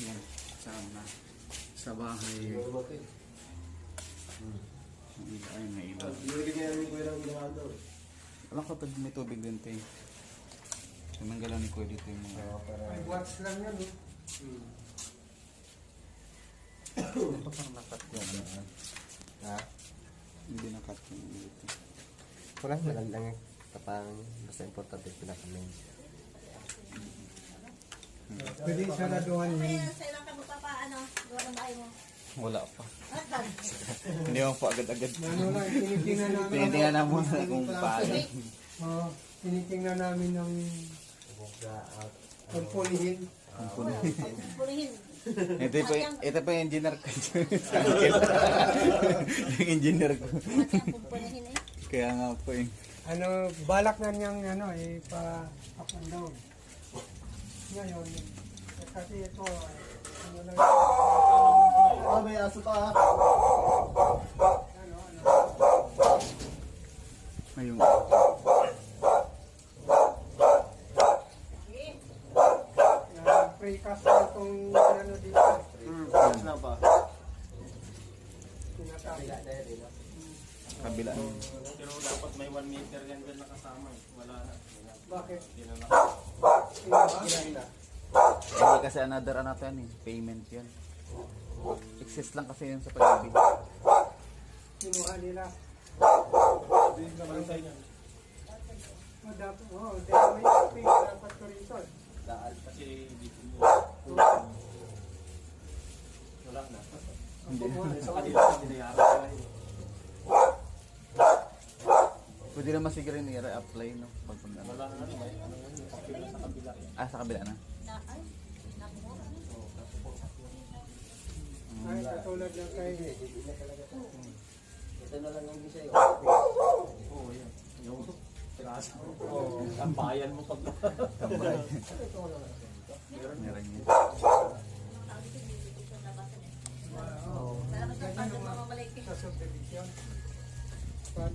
Yan. Sana. Sa bahay. Ay, may ilaw. Nilagyan niya namin kuya ng ginawa daw. Alam ko pag may tubig din tayo. Tinanggalan ni Kuya dito yung mga... Ay, watch lang yan, eh. Ito parang nakat ko. Ha? Hindi nakat yung dito. Wala, magandang tapangan niya. Basta importante pinaka-main. Pwede saraduhan yun. Sa ilang ka magpapaano, gawa ng bahay mo. Wala pa. Agad. Hindi mo pa agad-agad. Ano lang, tinitingnan namin. Tinitingnan na muna kung paano. Oo, tinitingnan namin ng pagpulihin. Purihin. Ito pa yung engineer ko. Yung engineer ko. Purihin eh. Kaya nga po eh. Ano, balak na niyang pa-up and down. Ngayon, kasi ito, ano lang, Ah, may aso pa ha. ano, Ayun. precast na itong ano dito, Na pa. tinatapos. Kabila. Pero dapat may 1 meter yan dyan nakasama eh. Wala na. Bakit? Hindi na Ilan? Hindi kasi another yan eh. Payment yan. Excess lang kasi yun sa pag-ibig. Kinuha nila. Hindi ka bantay niyan. Dapat may space dapat ko rito. Daan kasi dito mo. Wala na. Sa kanila binayaran ka eh. Pwede naman siguro yung i-apply no? Pag ano. Wala na rin. May ano yun. Pakila sa kabila. Ah, sa kabila na. Ay, nakumura. Ay, katulad ng kay Ito na lang ang gisay. Oo, yan. Yung piraso. Ang bayan mo pag Tambay. Meron yun. Tawag ito, bibigay ko nabasan eh. Salamat sa pagod mamamalike. sa subdivision. Pan.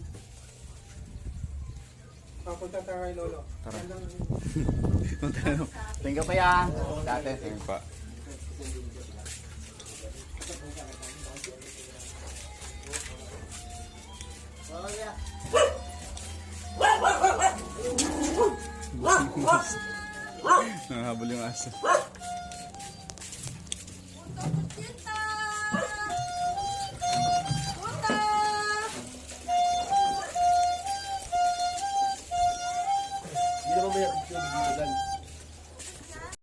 Papunta tayo kay Lolo. Tara. Yan lang. Thank you pa yan. Dati. Thank you pa. Nanghabol yung aso. Tita!